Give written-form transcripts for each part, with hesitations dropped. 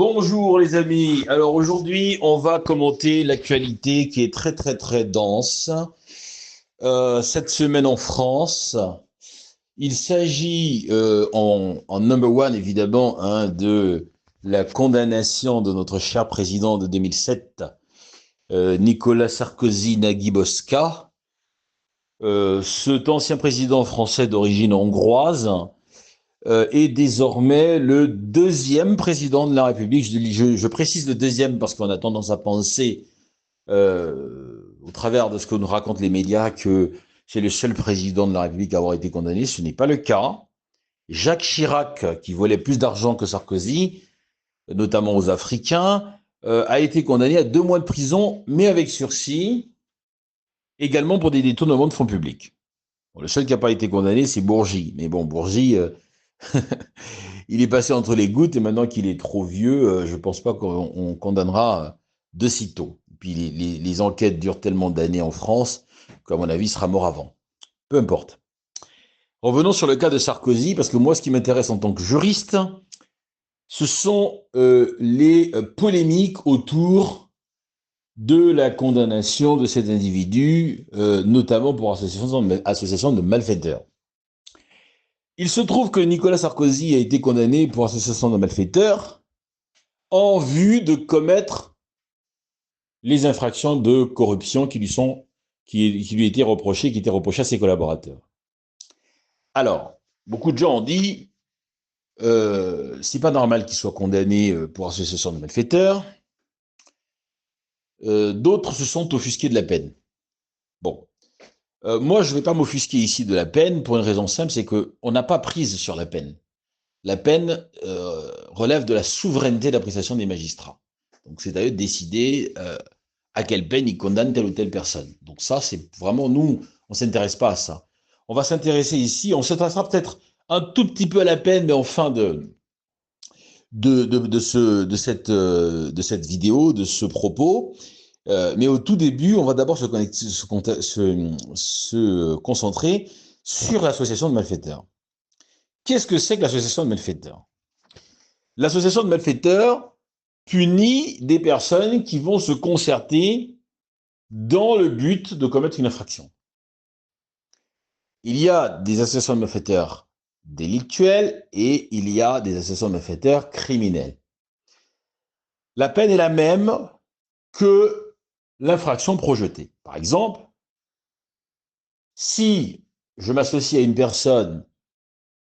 Bonjour les amis. Alors aujourd'hui, on va commenter l'actualité qui est très très très dense. Cette semaine en France, il s'agit en number one évidemment de la condamnation de notre cher président de 2007, Nicolas Sarkozy Nagy-Bosca. Cet ancien président français d'origine hongroise est désormais le deuxième président de la République. Je précise le deuxième parce qu'on a tendance à penser, au travers de ce que nous racontent les médias, que c'est le seul président de la République à avoir été condamné. Ce n'est pas le cas. Jacques Chirac, qui volait plus d'argent que Sarkozy, notamment aux Africains, a été condamné à 2 mois de prison, mais avec sursis, également pour des détournements de fonds publics. Bon, le seul qui n'a pas été condamné, c'est Bourgi. Mais bon, Bourgi, il est passé entre les gouttes et maintenant qu'il est trop vieux, je ne pense pas qu'on condamnera de sitôt. Puis les enquêtes durent tellement d'années en France qu'à mon avis, il sera mort avant. Peu importe. Revenons sur le cas de Sarkozy, parce que moi, ce qui m'intéresse en tant que juriste, ce sont les polémiques autour de la condamnation de cet individu, notamment pour association de malfaiteurs. Il se trouve que Nicolas Sarkozy a été condamné pour association de malfaiteurs en vue de commettre les infractions de corruption qui lui étaient reprochées, qui étaient reprochées à ses collaborateurs. Alors, beaucoup de gens ont dit, c'est pas normal qu'il soit condamné pour association de malfaiteurs. D'autres se sont offusqués de la peine. Bon, moi je ne vais pas m'offusquer ici de la peine pour une raison simple, c'est qu'on n'a pas prise sur la peine. La peine relève de la souveraineté d'appréciation des magistrats. Donc c'est à eux de décider à quelle peine ils condamnent telle ou telle personne. Donc ça, c'est vraiment, nous, on ne s'intéresse pas à ça. On va s'intéresser ici, on s'intéressera peut-être un tout petit peu à la peine, mais en fin de cette vidéo, de ce propos. Mais au tout début, on va d'abord se concentrer sur l'association de malfaiteurs. Qu'est-ce que c'est que l'association de malfaiteurs? L'association de malfaiteurs punit des personnes qui vont se concerter dans le but de commettre une infraction. Il y a des associations de malfaiteurs délictuelles et il y a des associations de malfaiteurs criminelles. La peine est la même que l'infraction projetée. Par exemple, si je m'associe à une personne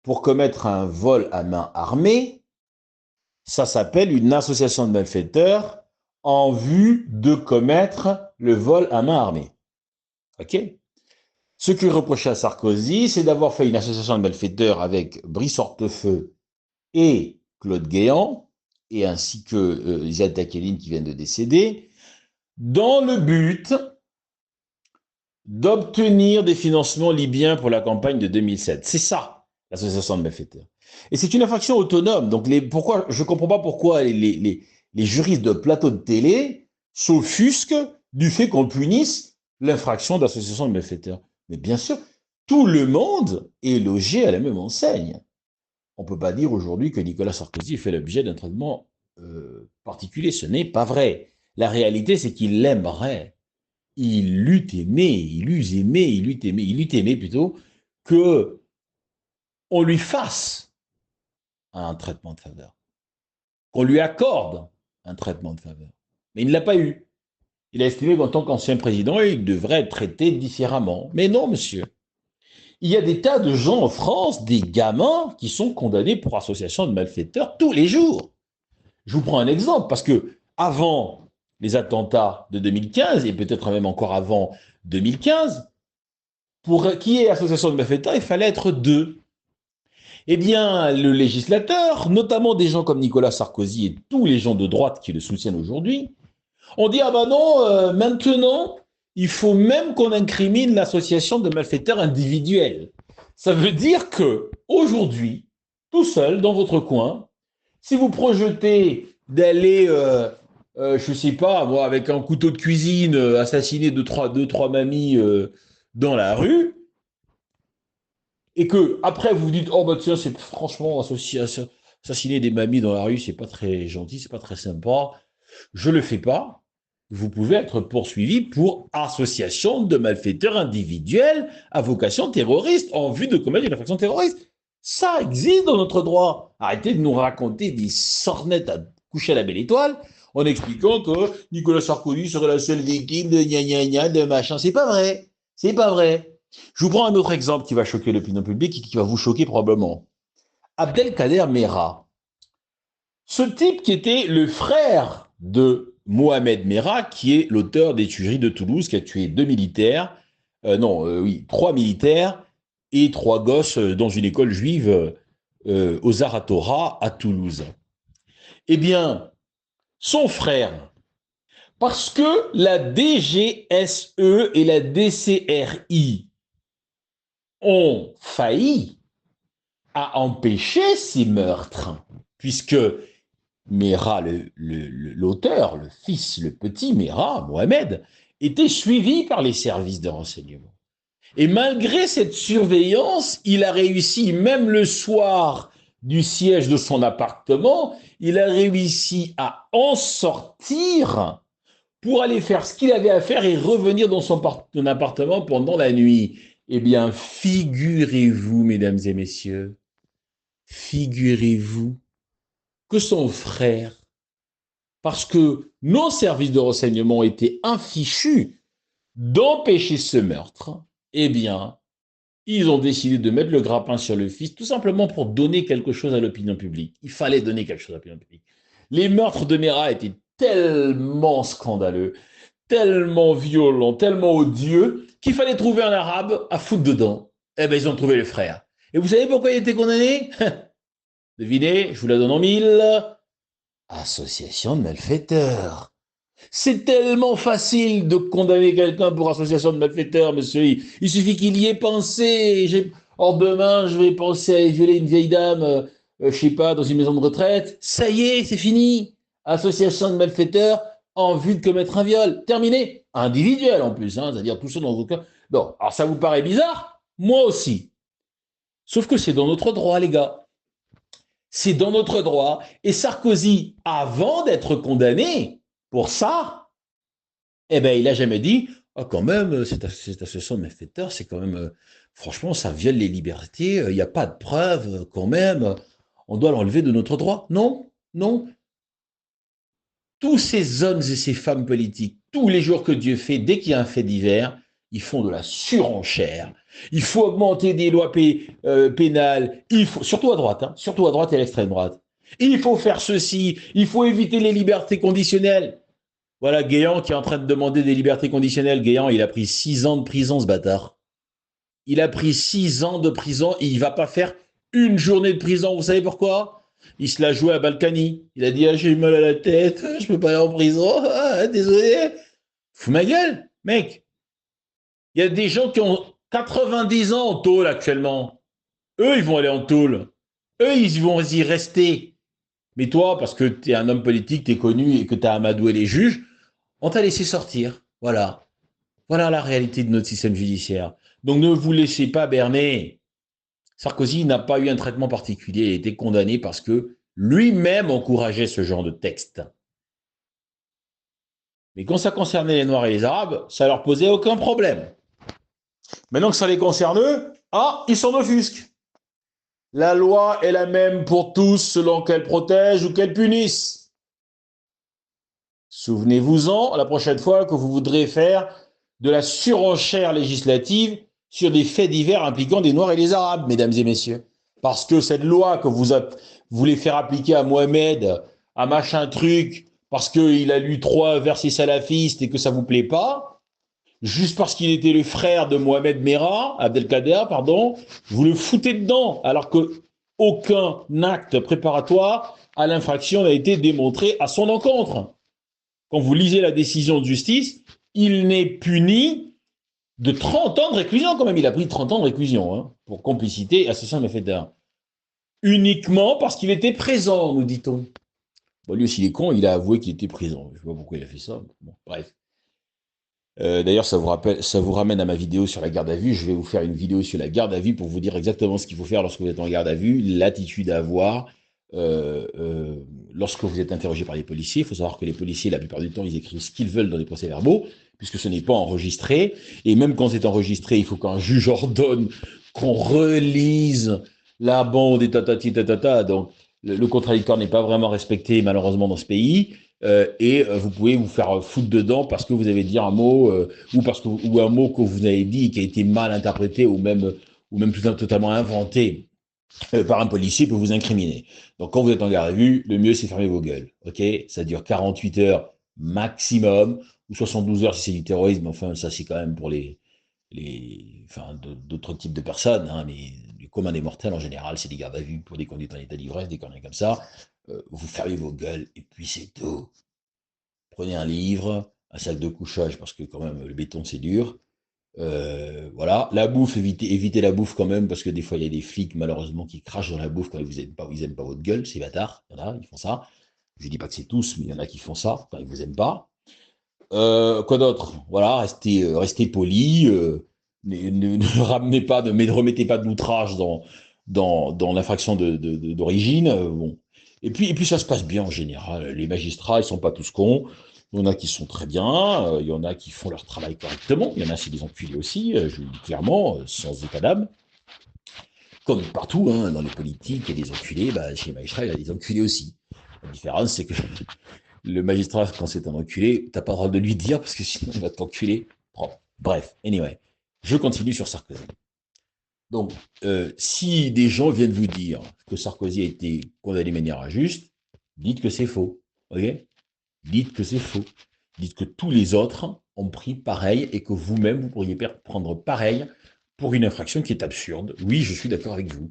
pour commettre un vol à main armée, ça s'appelle une association de malfaiteurs en vue de commettre le vol à main armée. OK? Ce que reprochait à Sarkozy, c'est d'avoir fait une association de malfaiteurs avec Brice Hortefeux et Claude Guéant, et ainsi que Ziad Takeline qui vient de décéder, dans le but d'obtenir des financements libyens pour la campagne de 2007. C'est ça, l'association de malfaiteurs. Et c'est une infraction autonome. Donc, je ne comprends pas pourquoi les juristes de plateau de télé s'offusquent du fait qu'on punisse l'infraction d'association de malfaiteurs. Mais bien sûr, tout le monde est logé à la même enseigne. On ne peut pas dire aujourd'hui que Nicolas Sarkozy fait l'objet d'un traitement particulier. Ce n'est pas vrai. La réalité, c'est qu'il l'aimerait. Il eût aimé plutôt que on lui fasse un traitement de faveur, qu'on lui accorde un traitement de faveur. Mais il ne l'a pas eu. Il a estimé qu'en tant qu'ancien président, il devrait être traité différemment. Mais non, monsieur. Il y a des tas de gens en France, des gamins, qui sont condamnés pour association de malfaiteurs tous les jours. Je vous prends un exemple, parce que avant les attentats de 2015, et peut-être même encore avant 2015, pour qu'il y ait association de malfaiteurs, il fallait être deux. Eh bien, le législateur, notamment des gens comme Nicolas Sarkozy et tous les gens de droite qui le soutiennent aujourd'hui, ont dit, ah ben non, maintenant, il faut même qu'on incrimine l'association de malfaiteurs individuels. Ça veut dire que aujourd'hui, tout seul, dans votre coin, si vous projetez d'aller, je ne sais pas, moi, avec un couteau de cuisine, assassiner deux, trois mamies dans la rue, et que après vous vous dites, oh bah tiens, c'est franchement association, Assassiner des mamies dans la rue, c'est pas très gentil, c'est pas très sympa. Je le fais pas. Vous pouvez être poursuivi pour association de malfaiteurs individuels à vocation terroriste en vue de commettre une infraction terroriste. Ça existe dans notre droit. Arrêtez de nous raconter des sornettes à coucher à la belle étoile en expliquant que Nicolas Sarkozy serait la seule victime de gna gna gna, de machin. C'est pas vrai. C'est pas vrai. Je vous prends un autre exemple qui va choquer l'opinion publique et qui va vous choquer probablement. Abdelkader Merah. Ce type qui était le frère de Mohamed Merah, qui est l'auteur des tueries de Toulouse, qui a tué 2 militaires, trois militaires et 3 gosses dans une école juive au Zaratora à Toulouse. Eh bien, son frère, parce que la DGSE et la DCRI ont failli à empêcher ces meurtres, puisque Merah, l'auteur, le fils, le petit Merah, Mohamed, était suivi par les services de renseignement. Et malgré cette surveillance, il a réussi, même le soir du siège de son appartement, il a réussi à en sortir pour aller faire ce qu'il avait à faire et revenir dans son appartement pendant la nuit. Eh bien, figurez-vous, mesdames et messieurs, figurez-vous que son frère, parce que nos services de renseignement étaient infichus d'empêcher ce meurtre, eh bien, ils ont décidé de mettre le grappin sur le fils, tout simplement pour donner quelque chose à l'opinion publique. Il fallait donner quelque chose à l'opinion publique. Les meurtres de Merah étaient tellement scandaleux, tellement violents, tellement odieux, qu'il fallait trouver un arabe à foutre dedans. Eh bien, ils ont trouvé le frère. Et vous savez pourquoi il était condamné? Devinez, je vous la donne en mille. Association de malfaiteurs. C'est tellement facile de condamner quelqu'un pour association de malfaiteurs, monsieur. Il suffit qu'il y ait pensé. Or, demain, je vais penser à violer une vieille dame, je sais pas, dans une maison de retraite. Ça y est, c'est fini. Association de malfaiteurs en vue de commettre un viol. Terminé. Individuel en plus, hein, c'est-à-dire tout ça dans vos cas. Non, alors ça vous paraît bizarre? Moi aussi. Sauf que c'est dans notre droit, les gars. C'est dans notre droit. Et Sarkozy, avant d'être condamné pour ça, eh ben, il n'a jamais dit oh, quand même, cette association de malfaiteurs, c'est quand même, franchement, ça viole les libertés, il n'y a pas de preuves, quand même, on doit l'enlever de notre droit. Non, non. Tous ces hommes et ces femmes politiques, tous les jours que Dieu fait, dès qu'il y a un fait divers, ils font de la surenchère. Il faut augmenter des lois pénales, surtout à droite et à l'extrême droite. Il faut faire ceci, il faut éviter les libertés conditionnelles. Voilà, Guéant qui est en train de demander des libertés conditionnelles. Guéant, il a pris 6 ans de prison, ce bâtard. Il a pris 6 ans de prison et il ne va pas faire une journée de prison. Vous savez pourquoi? Il se l'a joué à Balkany. Il a dit ah, j'ai mal à la tête, je peux pas aller en prison, ah, désolé. Fous ma gueule, mec. Il y a des gens qui ont 90 ans en tôle actuellement. Eux, ils vont aller en tôle. Eux, ils vont y rester. Mais toi, parce que tu es un homme politique, tu es connu et que tu as amadoué les juges, on t'a laissé sortir. Voilà. Voilà la réalité de notre système judiciaire. Donc ne vous laissez pas berner. Sarkozy n'a pas eu un traitement particulier. Il a été condamné parce que lui-même encourageait ce genre de texte. Mais quand ça concernait les Noirs et les Arabes, ça leur posait aucun problème. Maintenant que ça les concerne eux, ils s'en offusquent. La loi est la même pour tous selon qu'elle protège ou qu'elle punisse. Souvenez-vous-en la prochaine fois que vous voudrez faire de la surenchère législative sur des faits divers impliquant des Noirs et les Arabes, mesdames et messieurs. Parce que cette loi que vous voulez faire appliquer à Mohamed, à machin truc, parce qu'il a lu 3 versets salafistes et que ça vous plaît pas, juste parce qu'il était le frère de Mohamed Merah, Abdelkader, pardon, vous le foutez dedans, alors que aucun acte préparatoire à l'infraction n'a été démontré à son encontre. Quand vous lisez la décision de justice, il n'est puni de 30 ans de réclusion quand même. Il a pris 30 ans de réclusion pour complicité et association de malfaiteurs. Uniquement parce qu'il était présent, nous dit-on. Bon, lui aussi, il est con, il a avoué qu'il était présent. Je ne sais pas pourquoi il a fait ça. Bon, bref. D'ailleurs, ça vous ramène à ma vidéo sur la garde à vue. Je vais vous faire une vidéo sur la garde à vue pour vous dire exactement ce qu'il faut faire lorsque vous êtes en garde à vue, l'attitude à avoir, lorsque vous êtes interrogé par les policiers. Il faut savoir que les policiers, la plupart du temps, ils écrivent ce qu'ils veulent dans les procès-verbaux, puisque ce n'est pas enregistré. Et même quand c'est enregistré, il faut qu'un juge ordonne qu'on relise la bande et tatati tatata. Donc, le contradictoire n'est pas vraiment respecté, malheureusement, dans ce pays. Vous pouvez vous faire foutre dedans parce que vous avez dit un mot ou un mot que vous avez dit qui a été mal interprété ou même totalement inventé par un policier peut vous incriminer. Donc, quand vous êtes en garde à vue, le mieux, c'est fermer vos gueules. OK? Ça dure 48 heures maximum, ou 72 heures si c'est du terrorisme. Enfin, ça, c'est quand même pour d'autres types de personnes. Hein, mais les communs des mortels, en général, c'est des gardes à vue pour des conduites en état d'ivresse, des conneries comme ça. Vous fermez vos gueules, et puis c'est tout. Prenez un livre, un sac de couchage, parce que quand même, le béton, c'est dur. Voilà, la bouffe, évitez la bouffe quand même, parce que des fois il y a des flics malheureusement qui crachent dans la bouffe quand ils aiment pas votre gueule, c'est bâtard, il y en a, ils font ça. Je dis pas que c'est tous, mais il y en a qui font ça quand ils vous aiment pas. Quoi d'autre? Voilà, restez poli, ne ramenez pas, ne remettez pas de l'outrage dans l'infraction d'origine. Bon. Et puis ça se passe bien en général. Les magistrats, ils sont pas tous cons. Il y en a qui sont très bien, il y en a qui font leur travail correctement, il y en a c'est des enculés aussi, je le dis clairement, sans état d'âme. Comme partout, hein, dans les politiques, il y a des enculés, bah, chez les magistrats, il y a des enculés aussi. La différence, c'est que le magistrat, quand c'est un enculé, t'as pas le droit de lui dire parce que sinon il va t'enculer. Bon, bref, anyway, je continue sur Sarkozy. Donc, si des gens viennent vous dire que Sarkozy a été condamné de manière injuste, dites que c'est faux. Ok? Dites que c'est faux. Dites que tous les autres ont pris pareil et que vous-même, vous pourriez prendre pareil pour une infraction qui est absurde. Oui, je suis d'accord avec vous.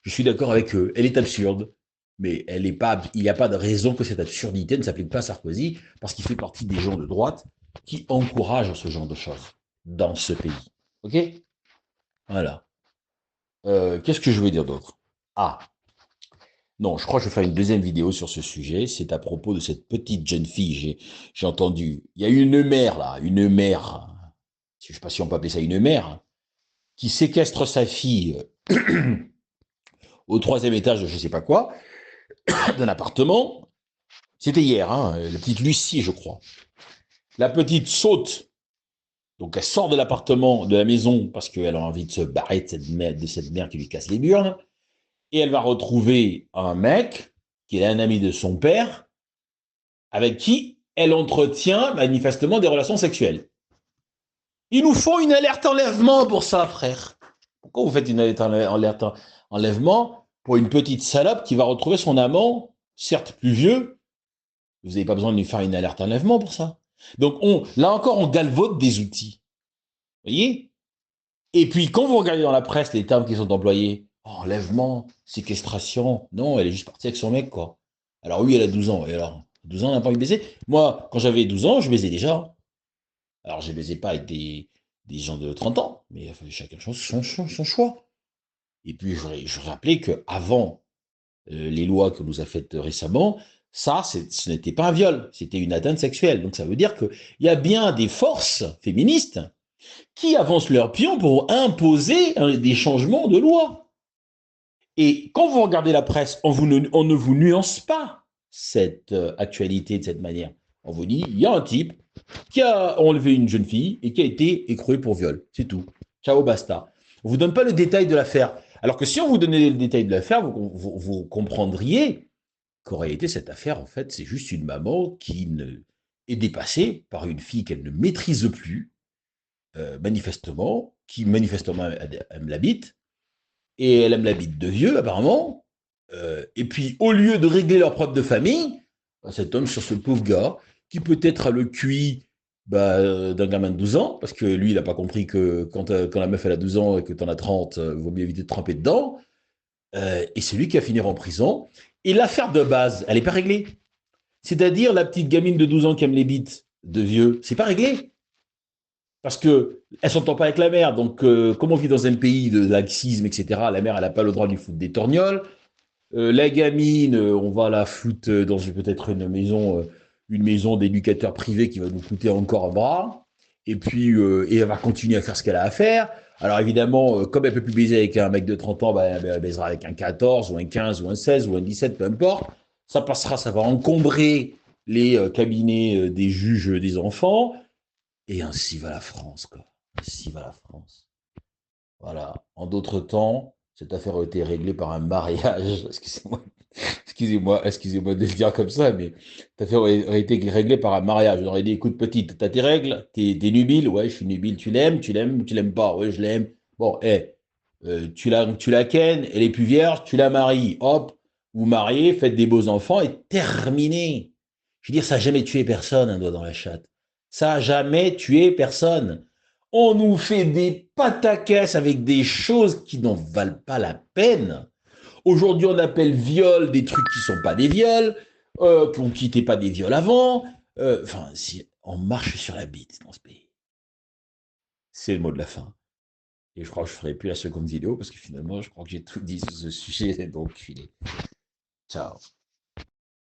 Je suis d'accord avec eux. Elle est absurde. Mais elle est pas, il n'y a pas de raison que cette absurdité ne s'applique pas à Sarkozy, parce qu'il fait partie des gens de droite qui encouragent ce genre de choses dans ce pays. OK? Voilà. Qu'est-ce que je veux dire d'autre? Ah, non, je crois que je vais faire une deuxième vidéo sur ce sujet. C'est à propos de cette petite jeune fille. J'ai entendu. Il y a une mère, là, une mère. Je ne sais pas si on peut appeler ça une mère, qui séquestre sa fille au troisième étage de je ne sais pas quoi, d'un appartement. C'était hier, hein, la petite Lucie, je crois. La petite saute. Donc elle sort de l'appartement, de la maison, parce qu'elle a envie de se barrer de cette mère qui lui casse les burnes. Et elle va retrouver un mec, qui est un ami de son père, avec qui elle entretient manifestement des relations sexuelles. Il nous faut une alerte enlèvement pour ça, frère. Pourquoi vous faites une alerte enlèvement pour une petite salope qui va retrouver son amant, certes plus vieux? Vous n'avez pas besoin de lui faire une alerte enlèvement pour ça. Donc, là encore, on galvaude des outils. Vous voyez? Et puis, quand vous regardez dans la presse les termes qui sont employés, enlèvement, séquestration, non, elle est juste partie avec son mec, quoi. Alors oui, elle a 12 ans, et alors 12 ans, elle n'a pas envie de baiser. Moi, quand j'avais 12 ans, je baisais déjà. Alors, je ne baisais pas avec des gens de 30 ans, mais chacun son choix. Et puis, je rappelais qu'avant les lois que nous a faites récemment, ça, ce n'était pas un viol, c'était une atteinte sexuelle. Donc, ça veut dire qu'il y a bien des forces féministes qui avancent leur pion pour imposer des changements de loi. Et quand vous regardez la presse, on ne vous nuance pas cette actualité de cette manière. On vous dit, il y a un type qui a enlevé une jeune fille et qui a été écroué pour viol. C'est tout. Ciao, basta. On ne vous donne pas le détail de l'affaire. Alors que si on vous donnait le détail de l'affaire, vous comprendriez qu'en réalité, cette affaire, en fait, c'est juste une maman qui est dépassée par une fille qu'elle ne maîtrise plus, manifestement, qui manifestement aime la bite, et elle aime la bite de vieux, apparemment. Et puis, au lieu de régler leur problème de famille, cet homme sur ce pauvre gars, qui peut-être a le QI d'un gamin de 12 ans, parce que lui, il n'a pas compris que quand la meuf elle a 12 ans et que tu en as 30, il vaut mieux éviter de tremper dedans. Et c'est lui qui va finir en prison. Et l'affaire de base, elle n'est pas réglée. C'est-à-dire, la petite gamine de 12 ans qui aime les bites de vieux, c'est pas réglé. Parce qu'elle ne s'entend pas avec la mère. Donc, comme on vit dans un pays de laxisme, etc., la mère, elle n'a pas le droit de lui foutre des torgnoles. La gamine, on va la foutre dans peut-être une maison d'éducateur privé qui va nous coûter encore un bras. et puis et elle va continuer à faire ce qu'elle a à faire. Alors évidemment, comme elle peut plus baiser avec un mec de 30 ans, bah, elle baisera avec un 14 ou un 15 ou un 16 ou un 17, peu importe. Ça passera, ça va encombrer les cabinets des juges des enfants, et ainsi va la France, quoi. Ainsi va la France. Voilà. En d'autres temps, cette affaire a été réglée par un mariage. Excusez-moi, excusez-moi de le dire comme ça, mais cette affaire a été réglée par un mariage. On aurait dit, écoute, petite, t'as tes règles, t'es nubile, ouais, je suis nubile, tu l'aimes pas, ouais, je l'aime. Bon, tu la ken, elle est plus vierge, tu la maries, hop, vous mariez, faites des beaux enfants et terminé. Je veux dire, ça n'a jamais tué personne, un doigt dans la chatte. Ça n'a jamais tué personne. On nous fait des pataquès avec des choses qui n'en valent pas la peine. Aujourd'hui, on appelle viol des trucs qui ne sont pas des viols, qui n'étaient pas des viols avant. Enfin, si on marche sur la bite dans ce pays. C'est le mot de la fin. Et je crois que je ne ferai plus la seconde vidéo parce que finalement, je crois que j'ai tout dit sur ce sujet. Donc, filé. Ciao.